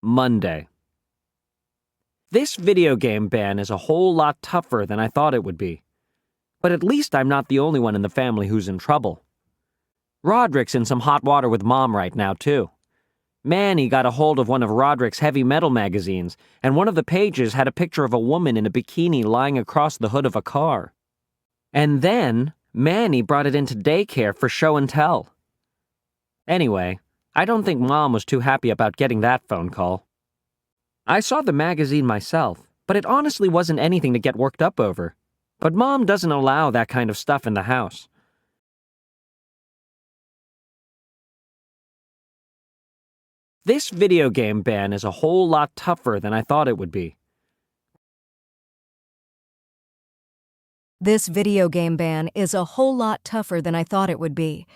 Monday. This video game ban is a whole lot tougher than I thought it would be. But at least I'm not the only one in the family who's in trouble. Roderick's in some hot water with Mom right now, too. Manny got a hold of one of Roderick's heavy metal magazines, and one of the pages had a picture of a woman in a bikini lying across the hood of a car. And then, Manny brought it into daycare for show and tell. Anyway, I don't think Mom was too happy about getting that phone call. I saw the magazine myself, but it honestly wasn't anything to get worked up over. But Mom doesn't allow that kind of stuff in the house. This video game ban is a whole lot tougher than I thought it would be. This video game ban is a whole lot tougher than I thought it would be.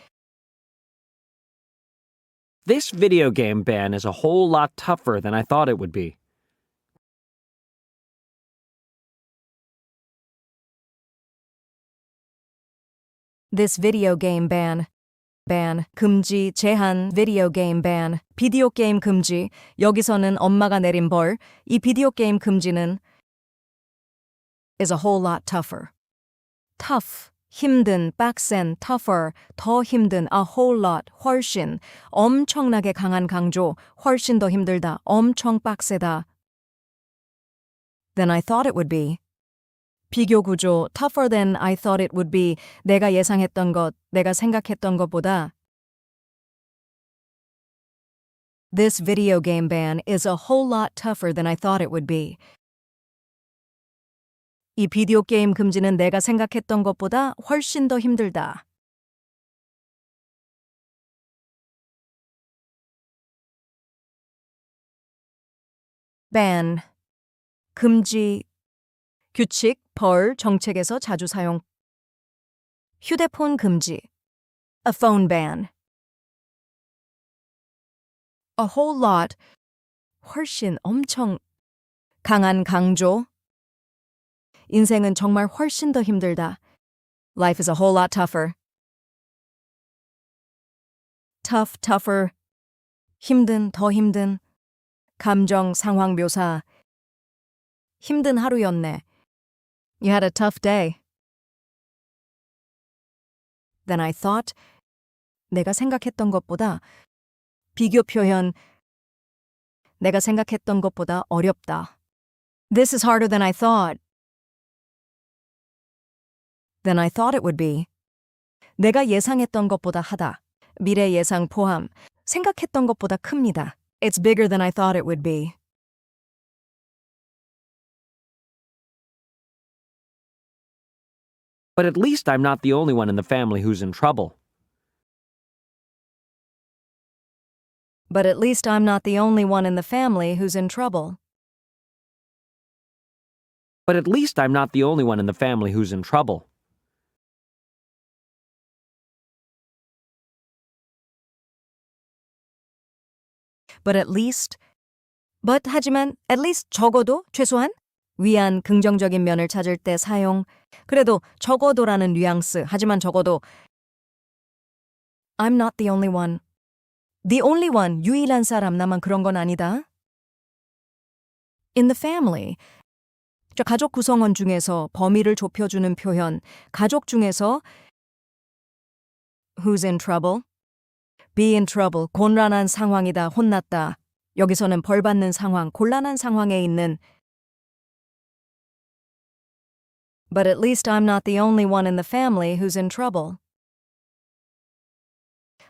This video game ban is a whole lot tougher than I thought it would be. This video game ban. 금지, 제한, video game ban, 비디오 게임 금지, 여기서는 엄마가 내린 벌, 이 비디오 게임 금지는 is a whole lot tougher. Tough, 힘든, 빡센, tougher, 더 힘든, a whole lot, 훨씬, 엄청나게 강한 강조, 훨씬 더 힘들다, 엄청 빡세다. Than I thought it would be. 비교 구조, tougher than I thought it would be, 내가 예상했던 것, 내가 생각했던 것보다. This video game ban is a whole lot tougher than I thought it would be. 이 비디오 게임 금지는 내가 생각했던 것보다 훨씬 더 힘들다. ban, 금지, 규칙, 벌, 정책에서 자주 사용. 휴대폰 금지. A phone ban. A whole lot. 훨씬, 엄청. 강한 강조. 인생은 정말 훨씬 더 힘들다. Life is a whole lot tougher. Tough, tougher. 힘든, 더 힘든. 감정, 상황 묘사. 힘든 하루였네. You had a tough day. Than I thought. 내가 생각했던 것보다. 비교 표현. 내가 생각했던 것보다 어렵다. This is harder than I thought. Than I thought it would be. 내가 예상했던 것보다 하다. 미래 예상 포함. 생각했던 것보다 큽니다. It's bigger than I thought it would be. But at least I'm not the only one in the family who's in trouble. But at least I'm not the only one in the family who's in trouble. But at least I'm not the only one in the family who's in trouble. But at least. But 하지만 at least 적어도 최소한 위안 긍정적인 면을 찾을 때 사용. 그래도 적어도라는 뉘앙스. 하지만 적어도 I'm not the only one. The only one, 유일한 사람, 나만 그런 건 아니다. In the family. 가족 구성원 중에서 범위를 좁혀주는 표현. 가족 중에서 who's in trouble? be in trouble, 곤란한 상황이다, 혼났다. 여기서는 벌 받는 상황, 곤란한 상황에 있는. But at least I'm not the only one in the family who's in trouble.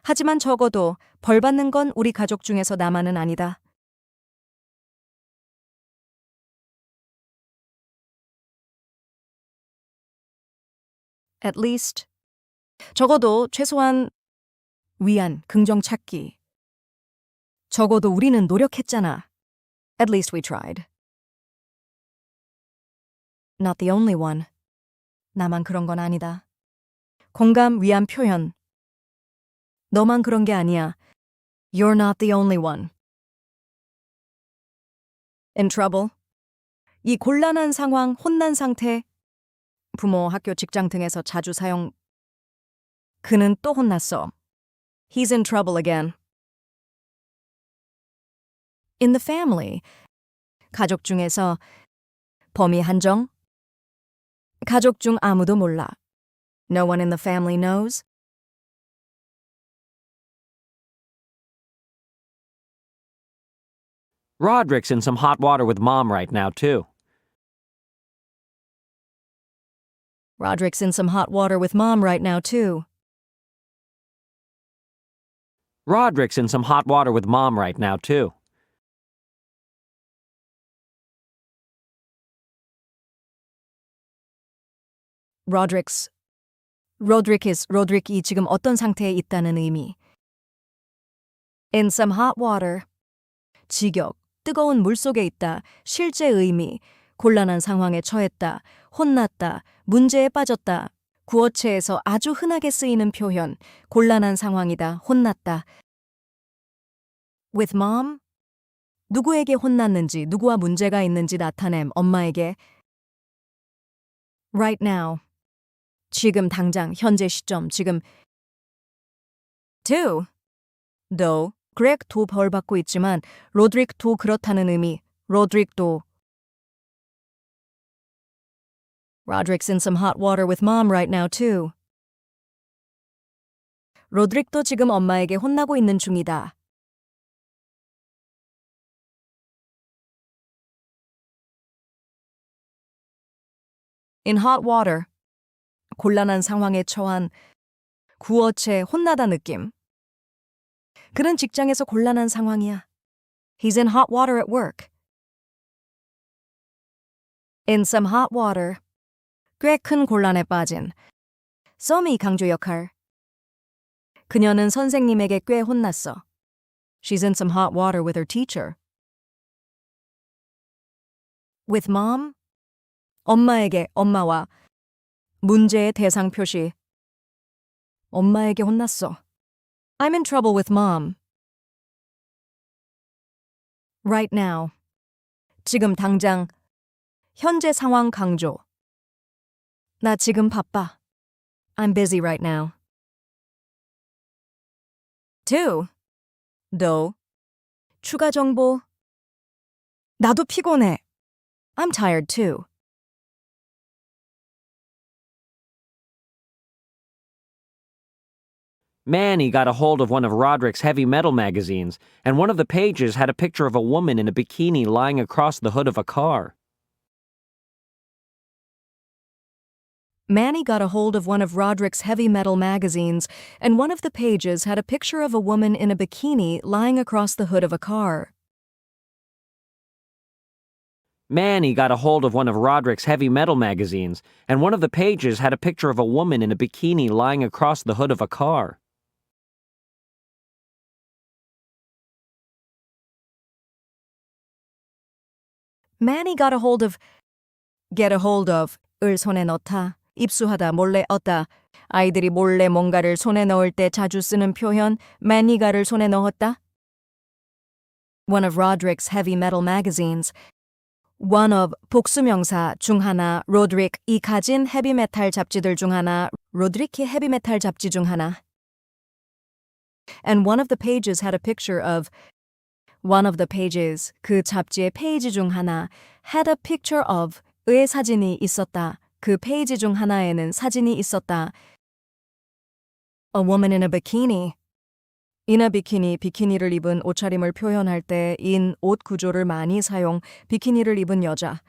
하지만 적어도 벌 받는 건 우리 가족 중에서 나만은 아니다. At least. 적어도 최소한 위안, 긍정 찾기. 적어도 우리는 노력했잖아. At least we tried. Not the only one. 나만 그런 건 아니다. 공감, 위안 표현. 너만 그런 게 아니야. You're not the only one. In trouble. 이 곤란한 상황, 혼난 상태. 부모, 학교, 직장 등에서 자주 사용. 그는 또 혼났어. He's in trouble again. in the family. 가족 중에서 범위 한정. 가족 중 아무도 몰라. No one in the family knows. Roderick's in some hot water with Mom right now, too. Roderick's in some hot water with Mom right now, too. Roderick's in some hot water with Mom right now, too. Roderick이 지금 어떤 상태에 있다는 의미. In some hot water. 직역, 뜨거운 물 속에 있다, 실제 의미, 곤란한 상황에 처했다, 혼났다, 문제에 빠졌다. 구어체에서 아주 흔하게 쓰이는 표현, 곤란한 상황이다, 혼났다. With mom? 누구에게 혼났는지, 누구와 문제가 있는지 나타냄, 엄마에게. Right now. 지금 당장, 현재 시점, 지금. Though 그렉도 벌 받고 있지만 로드릭도 그렇다는 의미. 로드릭도. Roderick's in some hot water with mom right now too. 로드릭도 지금 엄마에게 혼나고 있는 중이다. In hot water. 곤란한 상황에 처한 구어체 혼나다 느낌. 그는 직장에서 곤란한 상황이야. He's in hot water at work. In some hot water. 꽤 큰 곤란에 빠진. 썸이 강조 역할. 그녀는 선생님에게 꽤 혼났어. She's in some hot water with her teacher. With mom. 엄마에게, 엄마와. 문제의 대상 표시. 엄마에게 혼났어. I'm in trouble with mom. Right now. 지금 당장. 현재 상황 강조. 나 지금 바빠. I'm busy right now. though. 추가 정보. 나도 피곤해. I'm tired too. Manny got a hold of one of Roderick's heavy metal magazines, and one of the pages had a picture of a woman in a bikini lying across the hood of a car. Manny got a hold of one of Roderick's heavy metal magazines, and one of the pages had a picture of a woman in a bikini lying across the hood of a car. Manny got a hold of one of Roderick's heavy metal magazines, and one of the pages had a picture of a woman in a bikini lying across the hood of a car. Manny got a hold of, get a hold of, 을 손에 넣다, 입수하다, 몰래 얻다. 아이들이 몰래 뭔가를 손에 넣을 때 자주 쓰는 표현, Manny got을 손에 넣었다. One of Roderick's heavy metal magazines. One of 복수명사 중 하나, Roderick이 가진 헤비메탈 잡지들 중 하나, 로드릭의 헤비메탈 잡지 중 하나. And one of the pages had a picture of, one of the pages, 그 잡지의 페이지 중 하나, had a picture of, 의 사진이 있었다. 그 페이지 중 하나에는 사진이 있었다. A woman in a bikini. in a bikini, 비키니를 입은 옷차림을 표현할 때 in 옷 구조를 많이 사용, 비키니를 입은 여자.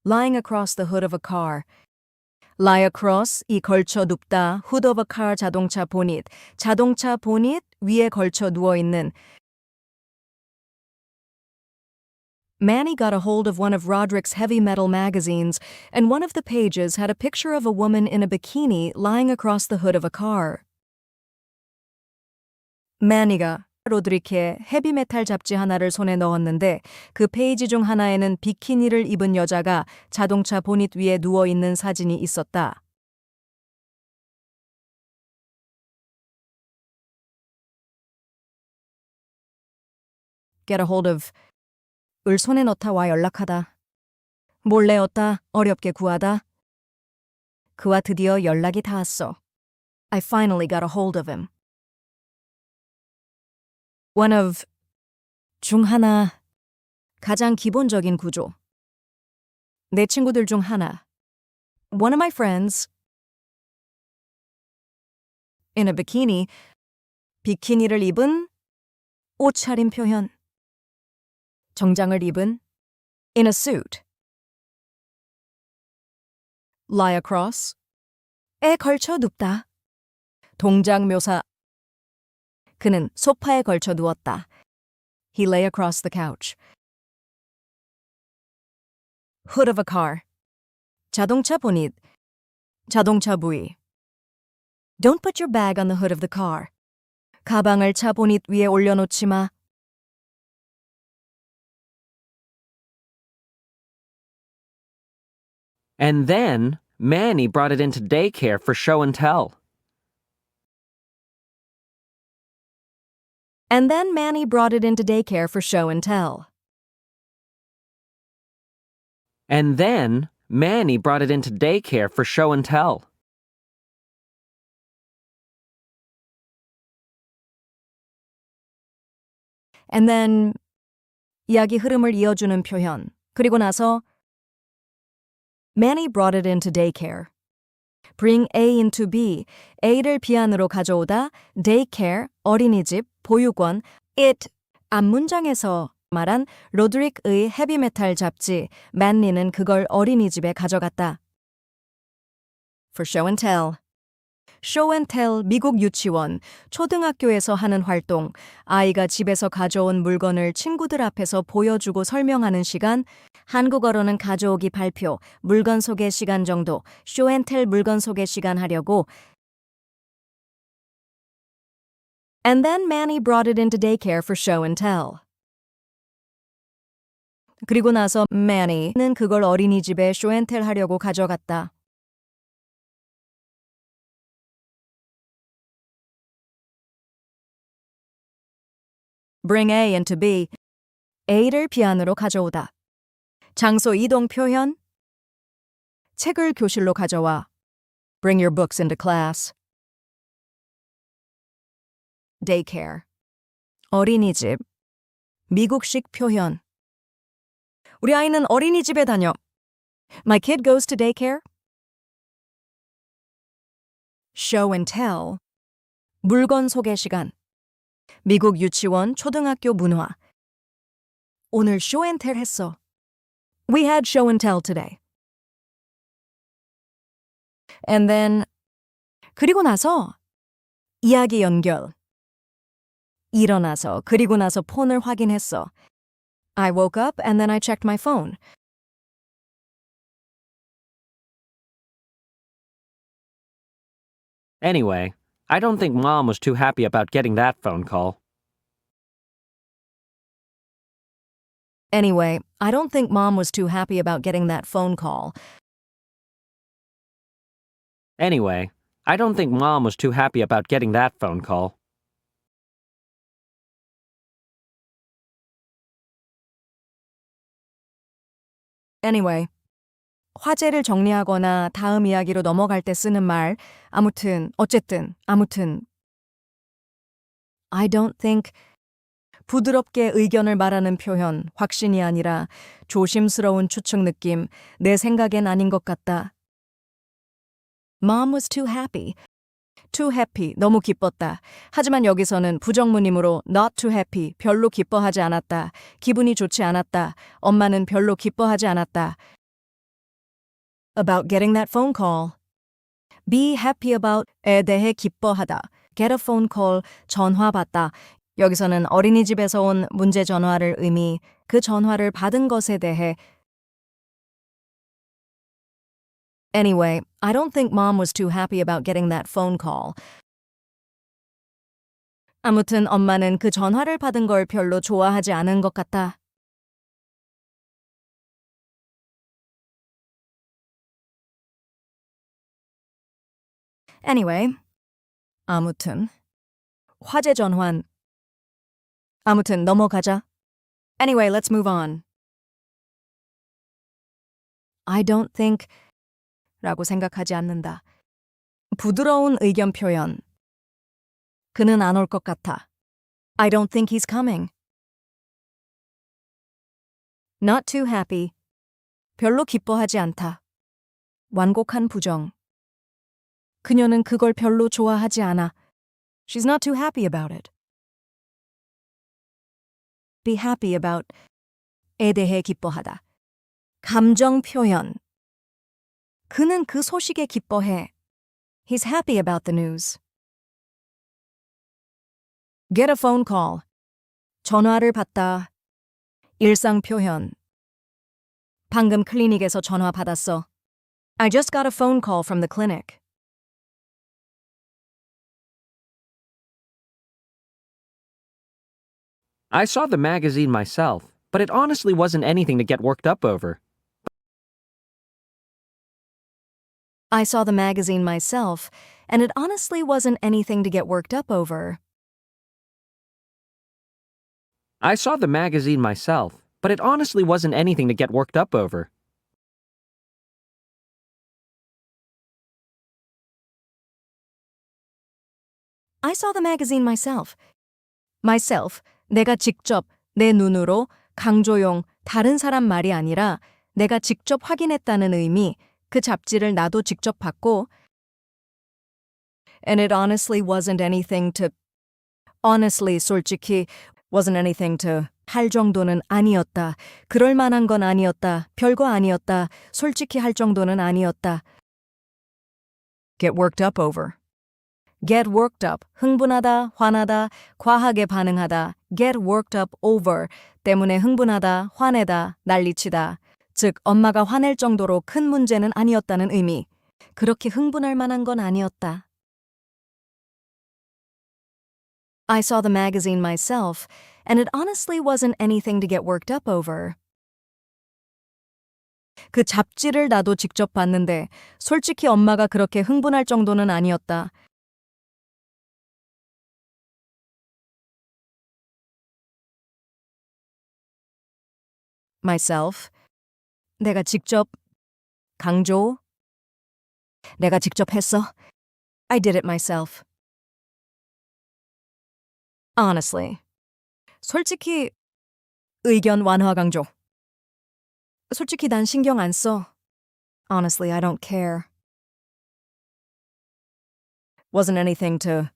Lying across the hood of a car. lie across, 이 걸쳐 눕다, hood of a car 자동차 보닛, 자동차 보닛 위에 걸쳐 누워있는. Manny got a hold of one of Roderick's heavy metal magazines, and one of the pages had a picture of a woman in a bikini lying across the hood of a car. Manny가 로드리키의 헤비메탈 잡지 하나를 손에 넣었는데 그 페이지 중 하나에는 비키니를 입은 여자가 자동차 보닛 위에 누워있는 사진이 있었다. Get a hold of 을 손에 넣다와 연락하다. 몰래 얻다, 어렵게 구하다. 그와 드디어 연락이 닿았어. I finally got a hold of him. One of 중 하나. 가장 기본적인 구조. 내 친구들 중 하나. One of my friends in a bikini. 비키니를 입은 옷차림 표현. 정장을 입은 in a suit. lie across. 에 걸쳐 눕다. 동작 묘사. 그는 소파에 걸쳐 누웠다. He lay across the couch. hood of a car. 자동차 보닛. 자동차 부위. Don't put your bag on the hood of the car. 가방을 차 보닛 위에 올려놓지 마. And then Manny brought it into daycare for show and tell. And then Manny brought it into daycare for show and tell. And then Manny brought it into daycare for show and tell. And then 이야기 흐름을 이어주는 표현. 그리고 나서 Manny brought it into daycare. Bring A into B. A를 B 안으로 가져오다. Daycare, 어린이집, 보육원. It, 앞문장에서 말한 로드릭의 헤비메탈 잡지 Manly는 그걸 어린이집에 가져갔다. For show and tell. show and tell 미국 유치원, 초등학교에서 하는 활동, 아이가 집에서 가져온 물건을 친구들 앞에서 보여주고 설명하는 시간, 한국어로는 가져오기 발표, 물건 소개 시간 정도, show and tell 물건 소개 시간 하려고. And then Manny brought it into daycare for show and tell. 그리고 나서 Manny는 그걸 어린이집에 show and tell 하려고 가져갔다. Bring A into B. A를 B 안으로 가져오다. 장소 이동 표현. 책을 교실로 가져와. Bring your books into class. Daycare. 어린이집. 미국식 표현. 우리 아이는 어린이집에 다녀. My kid goes to daycare. Show and tell. 물건 소개 시간. 미국 유치원 초등학교 문화. 오늘 show and tell 했어. We had show and tell today. And then 그리고 나서 이야기 연결. 일어나서 그리고 나서 폰을 확인했어. I woke up and then I checked my phone. Anyway, I don't think Mom was too happy about getting that phone call. Anyway, I don't think Mom was too happy about getting that phone call. Anyway, I don't think Mom was too happy about getting that phone call. Anyway, 화제를 정리하거나 다음 이야기로 넘어갈 때 쓰는 말, 아무튼, 어쨌든, 아무튼. I don't think. 부드럽게 의견을 말하는 표현, 확신이 아니라 조심스러운 추측 느낌, 내 생각엔 아닌 것 같다. Mom was too happy. Too happy, 너무 기뻤다. 하지만 여기서는 부정문이므로 not too happy, 별로 기뻐하지 않았다. 기분이 좋지 않았다. 엄마는 별로 기뻐하지 않았다. About getting that phone call. Be happy about에 대해 기뻐하다. Get a phone call, 전화 받다. 여기서는 어린이집에서 온 문제 전화를 의미, 그 전화를 받은 것에 대해. Anyway, I don't think Mom was too happy about getting that phone call. 아무튼 엄마는 그 전화를 받은 걸 별로 좋아하지 않은 것 같다. Anyway, 아무튼 화제 전환. 아무튼 넘어가자. Anyway, let's move on. I don't think 라고 생각하지 않는다. 부드러운 의견 표현. 그는 안 올 것 같아. I don't think he's coming. Not too happy. 별로 기뻐하지 않다. 완곡한 부정. 그녀는 그걸 별로 좋아하지 않아. She's not too happy about it. Be happy about 에 대해 기뻐하다. 감정 표현. 그는 그 소식에 기뻐해. He's happy about the news. Get a phone call. 전화를 받다. 일상 표현. 방금 클리닉에서 전화 받았어. I just got a phone call from the clinic. I saw the magazine myself, but it honestly wasn't anything to get worked up over. I saw the magazine myself, and it honestly wasn't anything to get worked up over. I saw the magazine myself, but it honestly wasn't anything to get worked up over. I saw the magazine myself. Myself, 내가 직접, 내 눈으로, 강조용, 다른 사람 말이 아니라 내가 직접 확인했다는 의미, 그 잡지를 나도 직접 봤고 And it honestly wasn't anything to honestly, 솔직히 wasn't anything to 할 정도는 아니었다. 그럴 만한 건 아니었다. 별거 아니었다. 솔직히 할 정도는 아니었다. Get worked up over. Get worked up, 흥분하다, 화나다, 과하게 반응하다. Get worked up over, 때문에 흥분하다, 화내다, 난리치다. 즉, 엄마가 화낼 정도로 큰 문제는 아니었다는 의미. 그렇게 흥분할 만한 건 아니었다. I saw the magazine myself, and it honestly wasn't anything to get worked up over. 그 잡지를 나도 직접 봤는데 솔직히 엄마가 그렇게 흥분할 정도는 아니었다. myself. 내가 직접 강조. 내가 직접 했어. I did it myself. Honestly. 솔직히 의견 완화 강조. 솔직히 난 신경 안 써. Honestly, I don't care. Wasn't anything to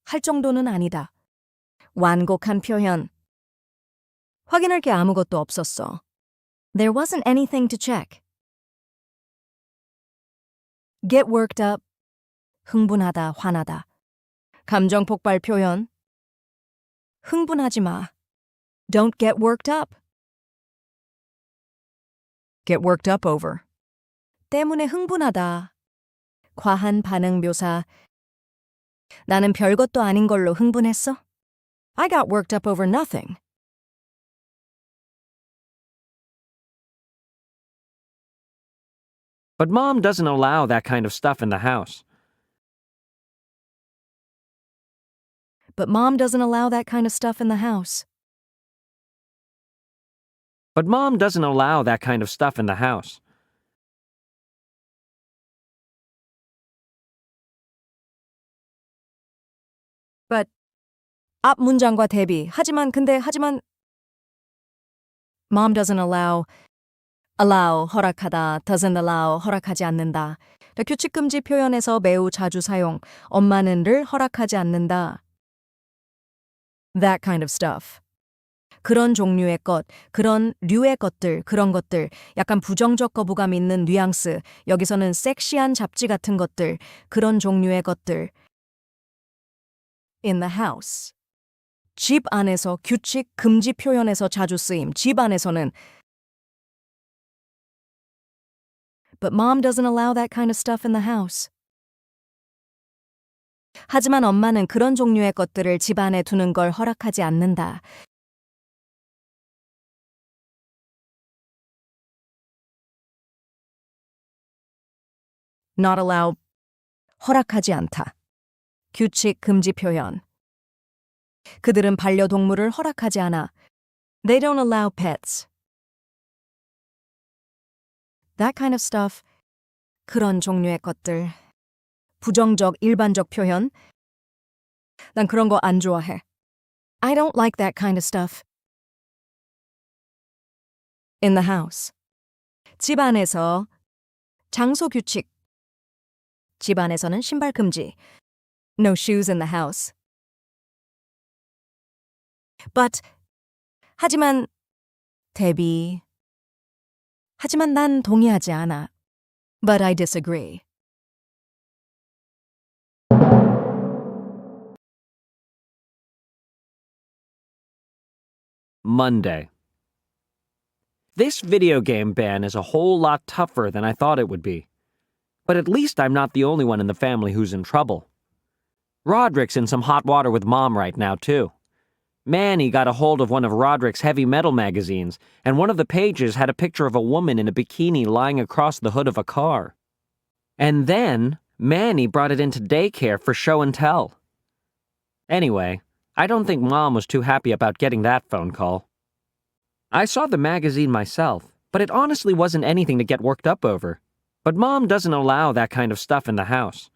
할 정도는 아니다. 완곡한 표현. 확인할 게 아무것도 없었어. There wasn't anything to check. Get worked up. 흥분하다, 화나다. 감정 폭발 표현. 흥분하지 마. Don't get worked up. Get worked up over. 때문에 흥분하다. 과한 반응 묘사. 나는 별것도 아닌 걸로 흥분했어. I got worked up over nothing. But Mom doesn't allow that kind of stuff in the house. But Mom doesn't allow that kind of stuff in the house. But Mom doesn't allow that kind of stuff in the house. But 앞 문장과 대비. 하지만 Mom doesn't allow 허락하다, doesn't allow 허락하지 않는다. 규칙 금지 표현에서 매우 자주 사용. 엄마는를 허락하지 않는다. That kind of stuff. 그런 종류의 것, 그런 류의 것들, 그런 것들, 약간 부정적 거부감 있는 뉘앙스, 여기서는 섹시한 잡지 같은 것들, 그런 종류의 것들. In the house. 집 안에서 규칙, 금지 표현에서 자주 쓰임. 집 안에서는 But Mom doesn't allow that kind of stuff in the house. 하지만 엄마는 그런 종류의 것들을 집 안에 두는 걸 허락하지 않는다. Not allow, 허락하지 않다. 규칙, 금지 표현. 그들은 반려동물을 허락하지 않아. They don't allow pets. That kind of stuff. 그런 종류의 것들. 부정적, 일반적 표현. 난 그런 거 안 좋아해. I don't like that kind of stuff. in the house. 집 안에서 장소 규칙. 집 안에서는 신발 금지. No shoes in the house. But 하지만 대비 하지만 난 동의하지 않아. But I disagree. Monday. This video game ban is a whole lot tougher than I thought it would be. But at least I'm not the only one in the family who's in trouble. Roderick's in some hot water with Mom right now, too. Manny got a hold of one of Roderick's heavy metal magazines, and one of the pages had a picture of a woman in a bikini lying across the hood of a car. And then, Manny brought it into daycare for show and tell. Anyway, I don't think Mom was too happy about getting that phone call. I saw the magazine myself, but it honestly wasn't anything to get worked up over. But Mom doesn't allow that kind of stuff in the house.